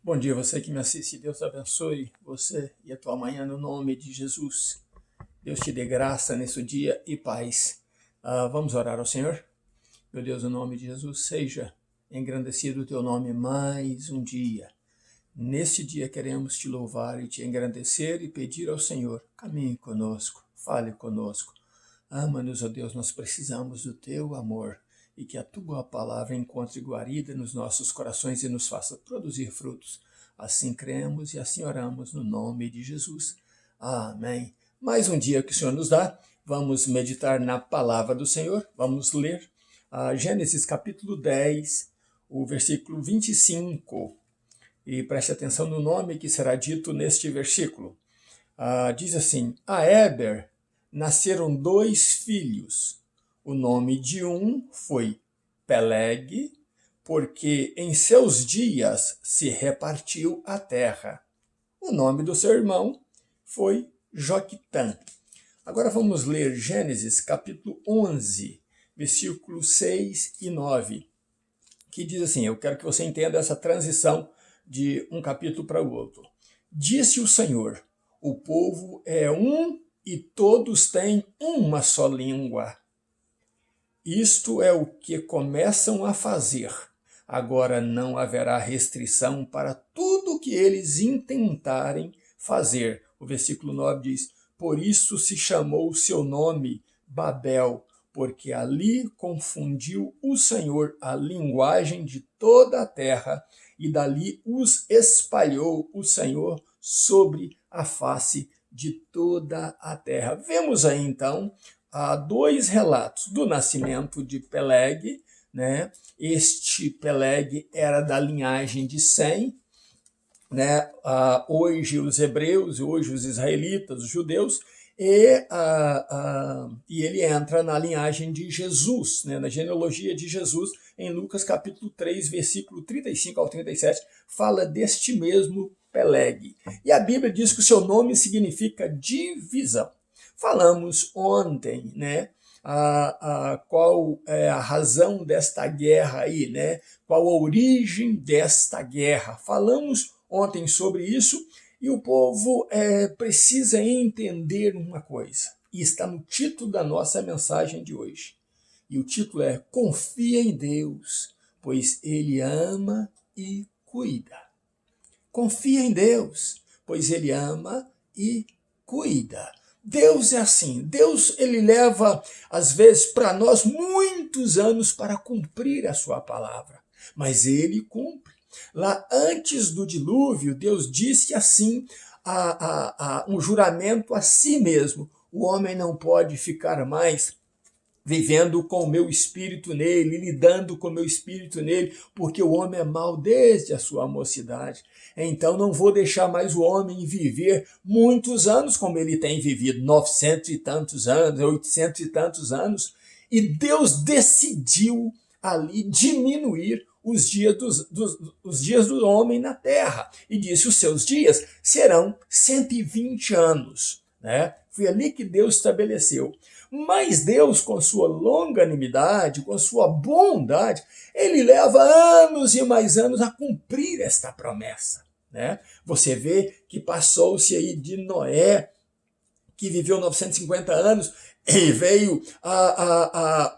Bom dia, você que me assiste. Deus abençoe você e a tua manhã no nome de Jesus. Deus te dê graça nesse dia e paz. Vamos orar ao Senhor? Meu Deus, no nome de Jesus, seja engrandecido o teu nome mais um dia. Neste dia queremos te louvar e te engrandecer e pedir ao Senhor, caminhe conosco, fale conosco. Ama-nos, ó Deus, nós precisamos do teu amor e que a tua palavra encontre guarida nos nossos corações e nos faça produzir frutos. Assim cremos e assim oramos no nome de Jesus. Amém. Mais um dia que o Senhor nos dá, vamos meditar na palavra do Senhor, vamos ler Gênesis capítulo 10, o versículo 25. E preste atenção no nome que será dito neste versículo. Diz assim: a Éber nasceram 2 filhos. O nome de um foi Peleg, porque em seus dias se repartiu a terra. O nome do seu irmão foi Joquitã. Agora vamos ler Gênesis capítulo 11, versículos 6 e 9, que diz assim, eu quero que você entenda essa transição de um capítulo para o outro. Disse o Senhor, o povo é um e todos têm uma só língua. Isto é o que começam a fazer. Agora não haverá restrição para tudo que eles intentarem fazer. O versículo 9 diz, por isso se chamou o seu nome Babel, porque ali confundiu o Senhor a linguagem de toda a terra, e dali os espalhou o Senhor sobre a face de toda a terra. Vemos aí então 2 relatos do nascimento de Peleg, né? Este Peleg era da linhagem de Sem, né? Hoje os hebreus, hoje os israelitas, os judeus, e ele entra na linhagem de Jesus, né? Na genealogia de Jesus, em Lucas capítulo 3, versículo 35 ao 37, fala deste mesmo Peleg. E a Bíblia diz que o seu nome significa divisão. Falamos ontem, né? Qual é a razão desta guerra aí, né? Qual a origem desta guerra? Falamos ontem sobre isso e o povo precisa entender uma coisa. E está no título da nossa mensagem de hoje. E o título é Confia em Deus, pois Ele ama e cuida. Confia em Deus, pois Ele ama e cuida. Deus é assim, Deus ele leva às vezes para nós muitos anos para cumprir a sua palavra, mas ele cumpre. Lá antes do dilúvio, Deus disse assim, um juramento a si mesmo, o homem não pode ficar mais vivendo com o meu espírito nele, lidando com o meu espírito nele, porque o homem é mau desde a sua mocidade. Então não vou deixar mais o homem viver muitos anos como ele tem vivido, 900 e tantos anos, 800 e tantos anos, e Deus decidiu ali diminuir os dias do homem na terra, e disse, os seus dias serão 120 anos. Né? Foi ali que Deus estabeleceu. Mas Deus, com sua longanimidade, com sua bondade, ele leva anos e mais anos a cumprir esta promessa. Né? Você vê que passou-se aí de Noé, que viveu 950 anos, e veio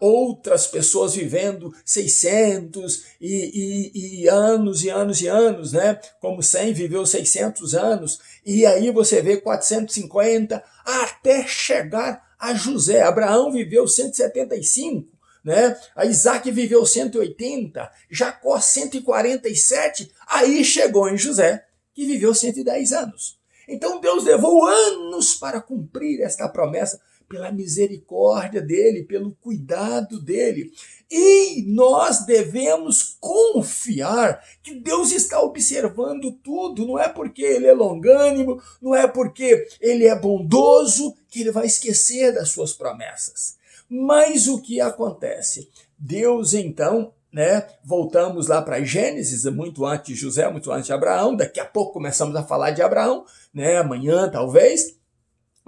outras pessoas vivendo 600 e anos e anos e anos, né? Como Sem viveu 600 anos, e aí você vê 450, até chegar a José. Abraão viveu 175, né? A Isaac viveu 180, Jacó 147, aí chegou em José, que viveu 110 anos. Então Deus levou anos para cumprir esta promessa, pela misericórdia dele, pelo cuidado dele. E nós devemos confiar que Deus está observando tudo. Não é porque ele é longânimo, não é porque ele é bondoso que ele vai esquecer das suas promessas. Mas o que acontece? Deus então, né, voltamos lá para Gênesis, muito antes de José, muito antes de Abraão. Daqui a pouco começamos a falar de Abraão, né, amanhã talvez.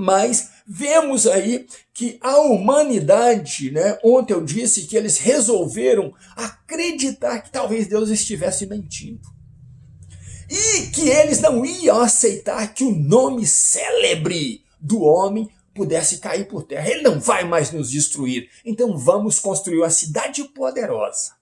Mas vemos aí que a humanidade, né, ontem eu disse que eles resolveram acreditar que talvez Deus estivesse mentindo. e que eles não iam aceitar que o nome célebre do homem pudesse cair por terra. Ele não vai mais nos destruir. Então vamos construir uma cidade poderosa.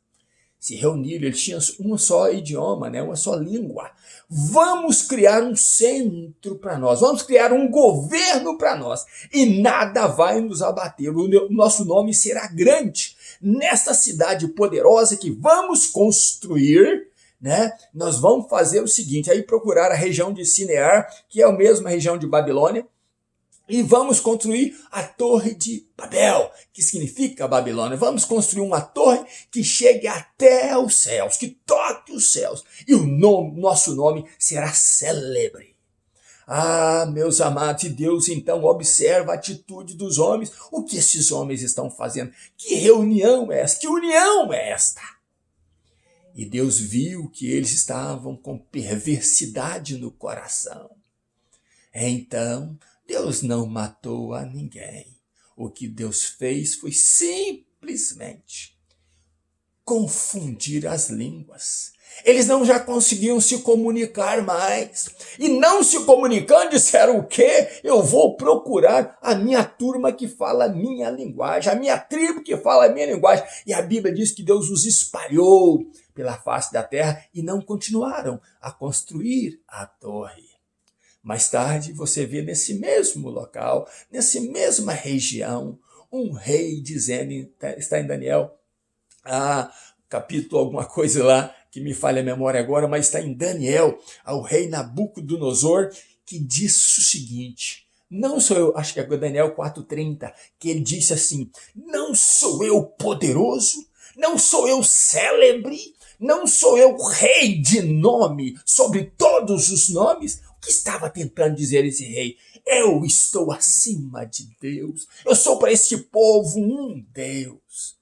Se reuniram, eles tinham um só idioma, né? Uma só língua. Vamos criar um centro para nós, vamos criar um governo para nós e nada vai nos abater. O nosso nome será grande. Nesta cidade poderosa que vamos construir, né? Nós vamos fazer o seguinte, aí procurar a região de Sinear, que é a mesma região de Babilônia, e vamos construir a Torre de Babel, que significa Babilônia. Vamos construir uma torre que chegue até os céus, que toque os céus. E nosso nome será célebre. Ah, meus amados, e Deus então observa a atitude dos homens. O que esses homens estão fazendo? Que reunião é esta? Que união é esta? E Deus viu que eles estavam com perversidade no coração. Então, Deus não matou a ninguém. O que Deus fez foi simplesmente confundir as línguas. Eles não já conseguiam se comunicar mais. E não se comunicando, disseram o quê? Eu vou procurar a minha turma que fala a minha linguagem, a minha tribo que fala a minha linguagem. E a Bíblia diz que Deus os espalhou pela face da terra e não continuaram a construir a torre. Mais tarde, você vê nesse mesmo local, nessa mesma região, um rei dizendo, está em Daniel, capítulo alguma coisa lá, que me falha a memória agora, mas está em Daniel, ao rei Nabucodonosor, que disse o seguinte, não sou eu, acho que é Daniel 4:30, que ele disse assim, não sou eu poderoso, não sou eu célebre, não sou eu rei de nome sobre todos os nomes. O que estava tentando dizer esse rei? Eu estou acima de Deus. Eu sou para esse povo um Deus.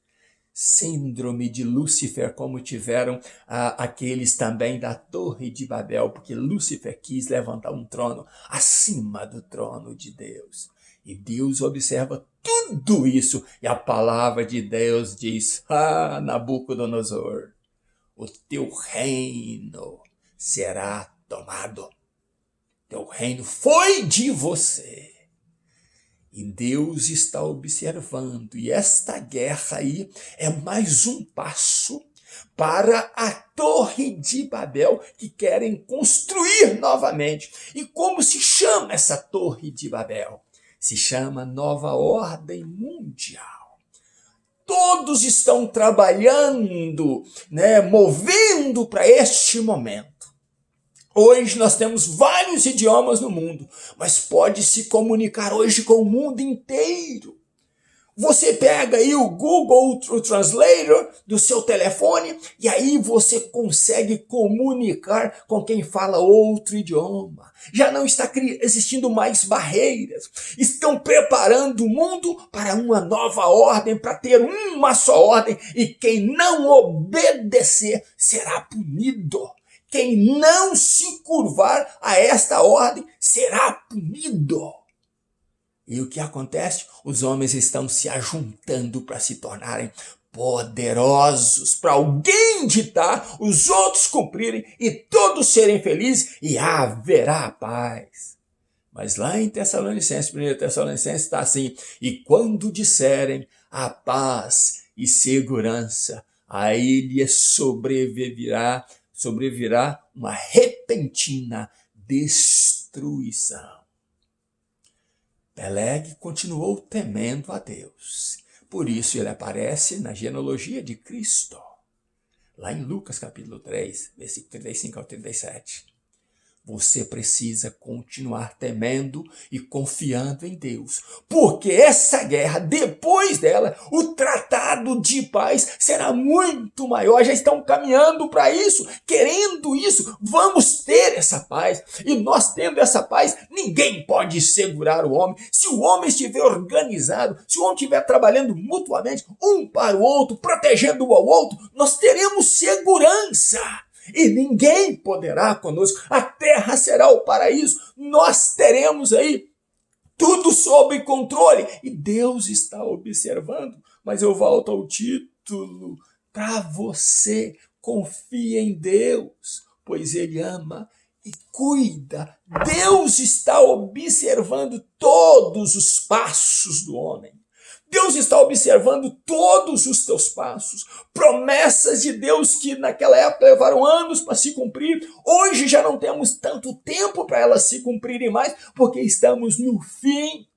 Síndrome de Lúcifer, como tiveram aqueles também da Torre de Babel, porque Lúcifer quis levantar um trono acima do trono de Deus. E Deus observa tudo isso. E a palavra de Deus diz, Nabucodonosor, o teu reino será tomado. Teu reino foi de você. E Deus está observando. E esta guerra aí é mais um passo para a Torre de Babel que querem construir novamente. E como se chama essa Torre de Babel? Se chama Nova Ordem Mundial. Todos estão trabalhando, né, movendo para este momento. Hoje nós temos vários idiomas no mundo, mas pode se comunicar hoje com o mundo inteiro. Você pega aí o Google Translator do seu telefone e aí você consegue comunicar com quem fala outro idioma. Já não está existindo mais barreiras. Estão preparando o mundo para uma nova ordem, para ter uma só ordem. E quem não obedecer será punido. Quem não se curvar a esta ordem será punido. E o que acontece? Os homens estão se ajuntando para se tornarem poderosos, para alguém ditar, os outros cumprirem e todos serem felizes e haverá paz. Mas lá em Tessalonicenses, 1 Tessalonicenses está assim, e quando disserem a paz e segurança, aí lhes sobrevirá uma repentina destruição. Peleg continuou temendo a Deus. Por isso ele aparece na genealogia de Cristo. Lá em Lucas capítulo 3, versículo 35 ao 37. Você precisa continuar temendo e confiando em Deus. Porque essa guerra, depois dela, o tratado de paz será muito maior. Já estão caminhando para isso, querendo isso. Vamos ter essa paz. E nós tendo essa paz, ninguém pode segurar o homem. Se o homem estiver organizado, se o homem estiver trabalhando mutuamente, um para o outro, protegendo um ao outro, nós teremos segurança. E ninguém poderá conosco. A terra será o paraíso. Nós teremos aí tudo sob controle. E Deus está observando. Mas eu volto ao título. Para você, confie em Deus. pois ele ama e cuida. Deus está observando todos os passos do homem. Deus está observando todos os teus passos. Promessas de Deus que naquela época levaram anos para se cumprir. Hoje já não temos tanto tempo para elas se cumprirem mais, porque estamos no fim.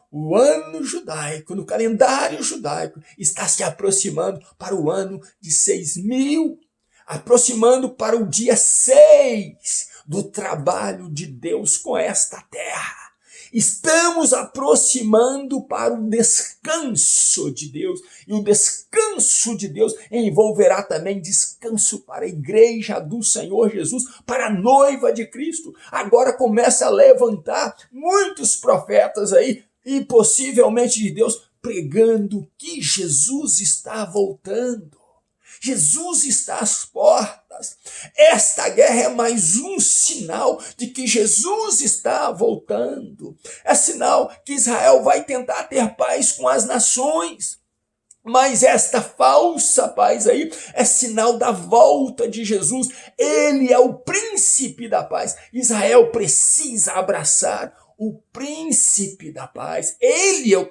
O ano judaico, no calendário judaico, está se aproximando para o ano de 6.000, aproximando para o dia 6 do trabalho de Deus com esta terra. Estamos aproximando para o descanso de Deus. E o descanso de Deus envolverá também descanso para a igreja do Senhor Jesus, para a noiva de Cristo. Agora começa a levantar muitos profetas aí, e possivelmente de Deus, pregando que Jesus está voltando. Jesus está às portas. Esta guerra é mais um sinal de que Jesus está voltando. É sinal que Israel vai tentar ter paz com as nações. Mas esta falsa paz aí é sinal da volta de Jesus. Ele é o príncipe da paz. Israel precisa abraçar o príncipe da paz. Ele é o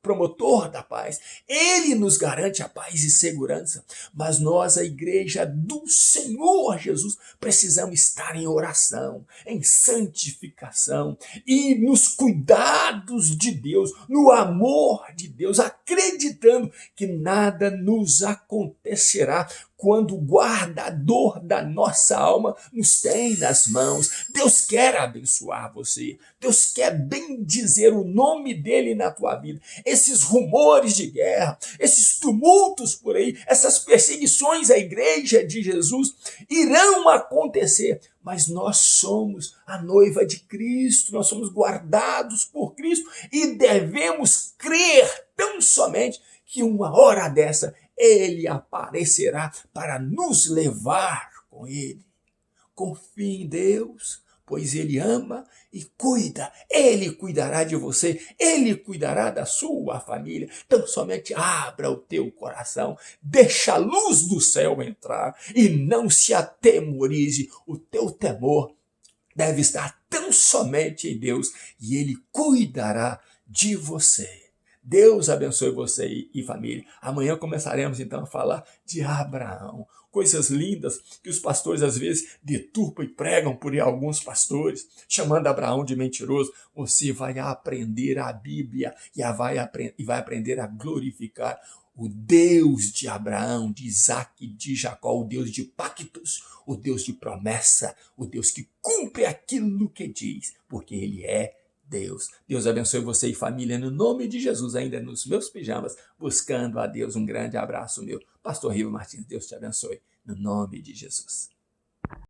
promotor da paz. Ele nos garante a paz e segurança. Mas nós, a igreja do Senhor Jesus, precisamos estar em oração, em santificação e nos cuidados de Deus, no amor de Deus, acreditando que nada nos acontecerá quando o guardador da nossa alma nos tem nas mãos. Deus quer abençoar você. Deus quer bendizer o nome dele na tua vida. Esses rumores de guerra, esses tumultos por aí, essas perseguições à igreja de Jesus irão acontecer. Mas nós somos a noiva de Cristo, nós somos guardados por Cristo e devemos crer tão somente que uma hora dessa ele aparecerá para nos levar com ele. Confie em Deus, pois ele ama e cuida. Ele cuidará de você, ele cuidará da sua família. Então somente abra o teu coração, deixa a luz do céu entrar e não se atemorize. O teu temor deve estar tão somente em Deus e ele cuidará de você. Deus abençoe você e família. Amanhã começaremos então a falar de Abraão. Coisas lindas que os pastores às vezes deturpam e pregam por aí alguns pastores, chamando Abraão de mentiroso. Você vai aprender a Bíblia e vai aprender a glorificar o Deus de Abraão, de Isaac, de Jacó, o Deus de pactos, o Deus de promessa, o Deus que cumpre aquilo que diz, porque ele é Deus. Deus abençoe você e família no nome de Jesus, ainda nos meus pijamas, buscando a Deus. Um grande abraço meu. Pastor Riva Martins, Deus te abençoe no nome de Jesus.